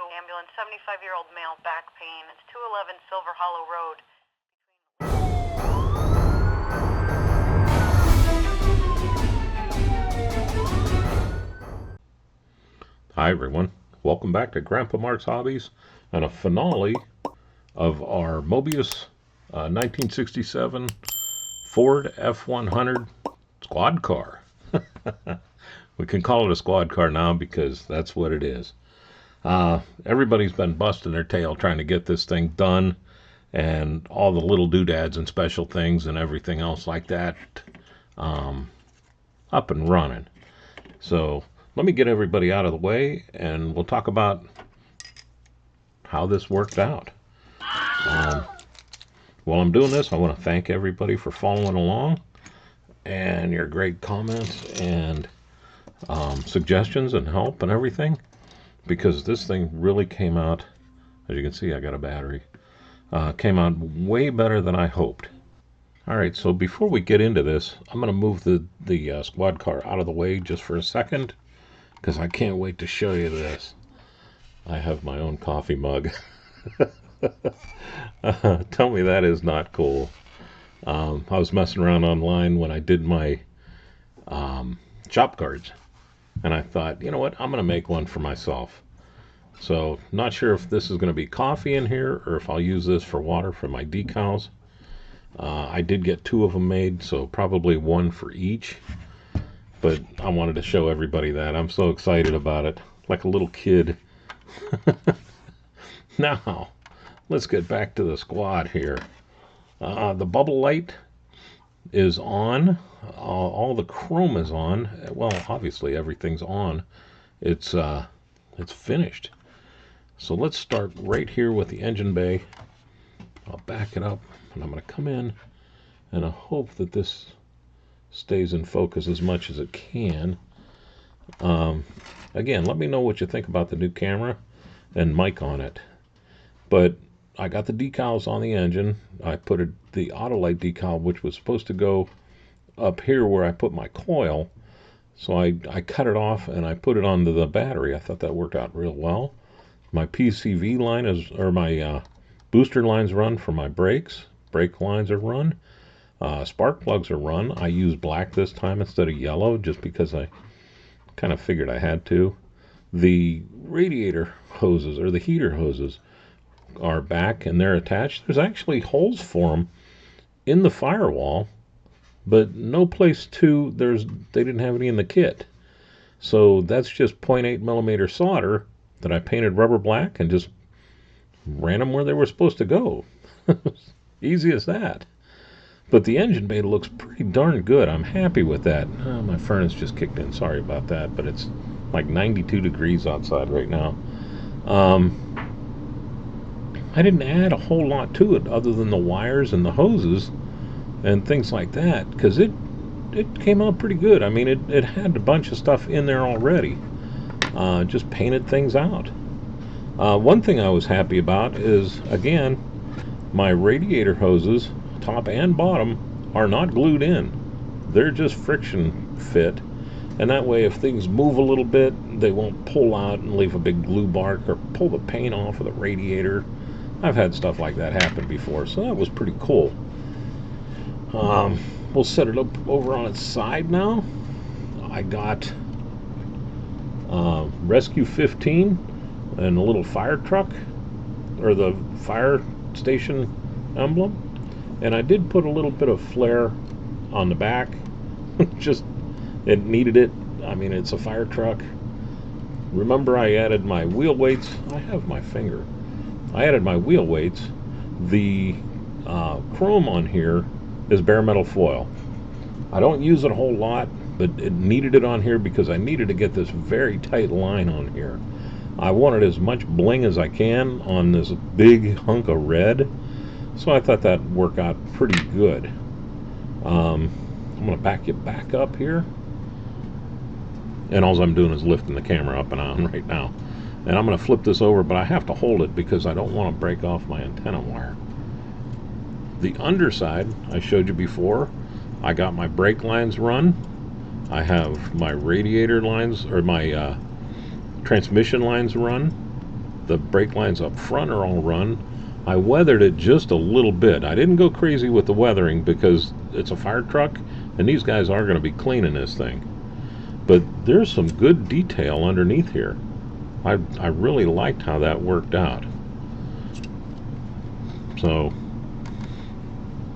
Ambulance, 75-year-old male, back pain. It's 211 Silver Hollow Road. Hi everyone, welcome back to Grandpa Mark's Hobbies and a finale of our Mobius 1967 Ford F-100 squad car. We can call it a squad car now because that's what it is. Everybody's been busting their tail trying to get this thing done, and all the little doodads and special things and everything else like that up and running. So let me get everybody out of the way and we'll talk about how this worked out. While I'm doing this, I want to thank everybody for following along and your great comments and suggestions and help and everything, because this thing really came out, as you can see I got a battery, came out way better than I hoped. Alright, so before we get into this, I'm going to move the squad car out of the way just for a second, because I can't wait to show you this. I have my own coffee mug. Tell me that is not cool. I was messing around online when I did my shop cards, and I thought, you know what, I'm going to make one for myself. So not sure if this is going to be coffee in here or if I'll use this for water for my decals. I did get 2 of them made, so probably 1 for each. But I wanted to show everybody that. I'm so excited about it, like a little kid. Now, let's get back to the squad here. The bubble light is on. All the chrome is on. Well, obviously everything's on. It's finished. So let's start right here with the engine bay. I'll back it up, and I'm going to come in, and I hope that this stays in focus as much as it can. Again, let me know what you think about the new camera and mic on it. But I got the decals on the engine. I put the Autolite decal, which was supposed to go up here where I put my coil. So I cut it off and I put it onto the battery. I thought that worked out real well. My PCV line is, or my booster lines run for my brakes. Brake lines are run. Spark plugs are run. I use black this time instead of yellow just because I kind of figured I had to. The radiator hoses, or the heater hoses, are back and they're attached. There's actually holes for them in the firewall, but no place to, they didn't have any in the kit. So that's just 0.8 millimeter solder that I painted rubber black and just ran them where they were supposed to go. Easy as that. But the engine bay looks pretty darn good. I'm happy with that. Oh, my furnace just kicked in. Sorry about that, but it's like 92 degrees outside right now. I didn't add a whole lot to it other than the wires and the hoses and things like that, because it came out pretty good. I mean, it had a bunch of stuff in there already. Just painted things out. One thing I was happy about is, again, my radiator hoses, top and bottom, are not glued in. They're just friction fit, and that way if things move a little bit, they won't pull out and leave a big glue mark or pull the paint off of the radiator. I've had stuff like that happen before, so that was pretty cool. We'll set it up over on its side now. I got Rescue 15 and a little fire truck, or the fire station emblem, and I did put a little bit of flare on the back. Just, it needed it. I mean, it's a fire truck. Remember, I added my wheel weights. I have my finger. I added my wheel weights. The chrome on here is bare metal foil. I don't use it a whole lot, but it needed it on here because I needed to get this very tight line on here. I wanted as much bling as I can on this big hunk of red, so I thought that'd work out pretty good. I'm going to back you back up here, and all I'm doing is lifting the camera up and on right now. And I'm going to flip this over, but I have to hold it because I don't want to break off my antenna wire. The underside, I showed you before, I got my brake lines run. I have my radiator lines, or my transmission lines run. The brake lines up front are all run. I weathered it just a little bit. I didn't go crazy with the weathering because it's a fire truck and these guys are going to be cleaning this thing. But there's some good detail underneath here. I really liked how that worked out. So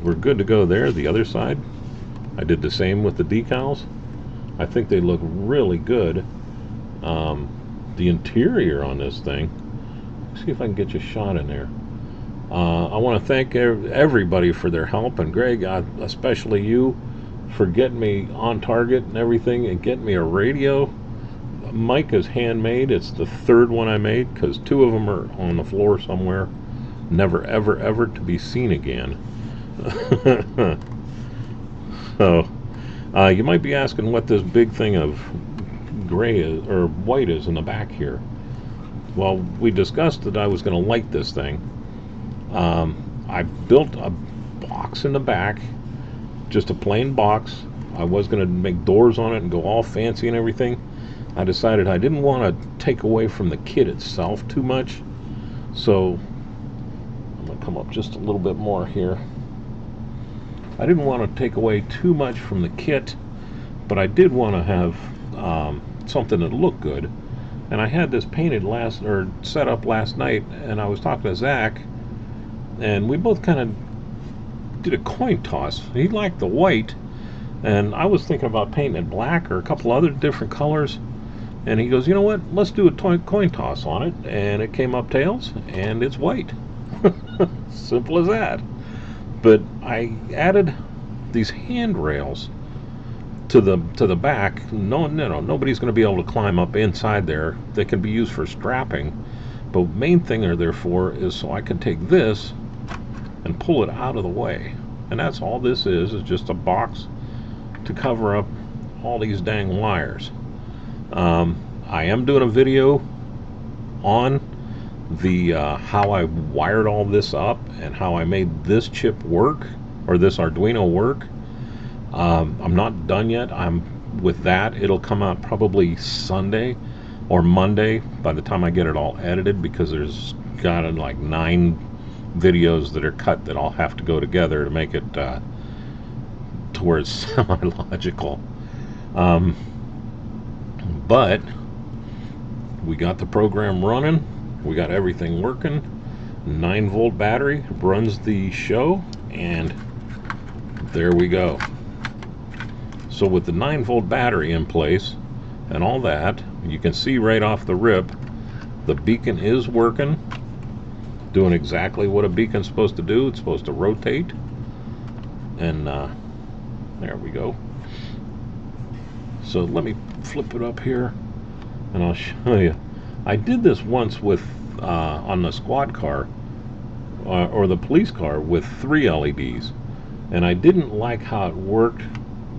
we're good to go there. The other side, I did the same with the decals. I think they look really good. The interior on this thing, let's see if I can get you a shot in there. I want to thank everybody for their help, and Greg, especially you, for getting me on target and everything, and getting me a radio. Mic is handmade. It's the third one I made, because 2 of them are on the floor somewhere, never ever ever to be seen again. So you might be asking what this big thing of gray is, or white is in the back here. Well, we discussed that I was going to light this thing. I built a box in the back, just a plain box. I was going to make doors on it and go all fancy and everything. I decided I didn't want to take away from the kit itself too much, so I'm going to come up just a little bit more here. I didn't want to take away too much from the kit, but I did want to have something that looked good. And I had this painted set up last night, and I was talking to Zach, and we both kind of did a coin toss. He liked the white, and I was thinking about painting it black or a couple other different colors. And he goes, you know what, let's do a coin toss on it. And it came up tails, and it's white. Simple as that. But I added these handrails to the back. Nobody's going to be able to climb up inside there. They can be used for strapping, but main thing they're there for is so I can take this and pull it out of the way. And that's all this is just a box to cover up all these dang wires. I am doing a video on the how I wired all this up and how I made this chip work, or this Arduino work. I'm not done yet. I'm with that. It'll come out probably Sunday or Monday by the time I get it all edited, because there's got like 9 videos that are cut that all have to go together to make it to where it's semi-logical. But we got the program running. We got everything working. 9-volt battery runs the show, and there we go. So with the 9-volt battery in place and all that, you can see right off the rip, the beacon is working, doing exactly what a beacon's supposed to do. It's supposed to rotate, and there we go. So let me flip it up here, and I'll show you. I did this once with on the squad car or the police car with 3 LEDs, and I didn't like how it worked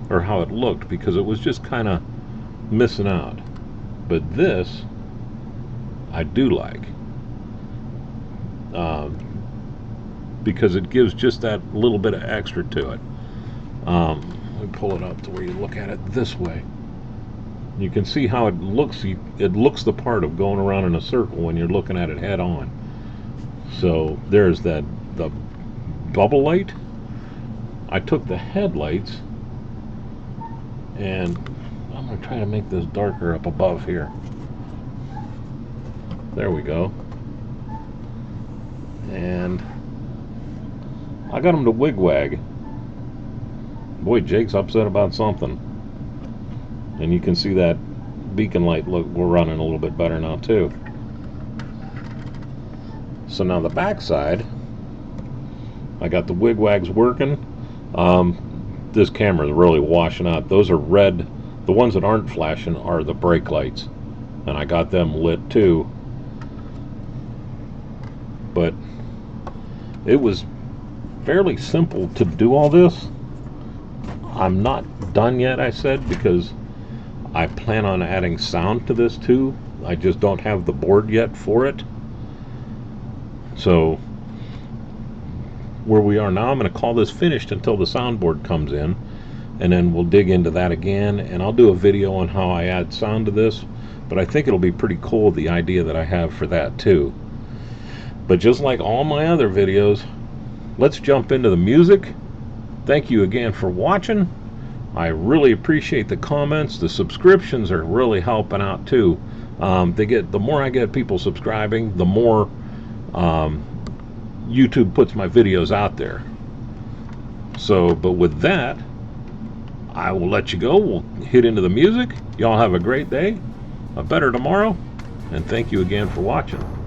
or how it looked, because it was just kind of missing out. But this I do like, because it gives just that little bit of extra to it. Let me pull it up to where you look at it this way. You can see how it looks. It looks the part of going around in a circle when you're looking at it head on. So there's the bubble light. I took the headlights, and I'm going to try to make this darker up above here. There we go. And I got them to wig-wag. Boy, Jake's upset about something. And you can see that beacon light, look, we're running a little bit better now too. So now the back side, I got the wig-wags working. This camera is really washing out. Those are red. The ones that aren't flashing are the brake lights, and I got them lit too. But it was fairly simple to do all this. I'm not done yet, I said, because I plan on adding sound to this too. I just don't have the board yet for it. So where we are now, I'm going to call this finished until the soundboard comes in, and then we'll dig into that again, and I'll do a video on how I add sound to this. But I think it'll be pretty cool, the idea that I have for that too. But just like all my other videos, let's jump into the music. Thank you again for watching. I really appreciate the comments. The subscriptions are really helping out too. The more I get people subscribing, the more YouTube puts my videos out there. So, but with that, I will let you go. We'll hit into the music. Y'all have a great day, a better tomorrow, and thank you again for watching.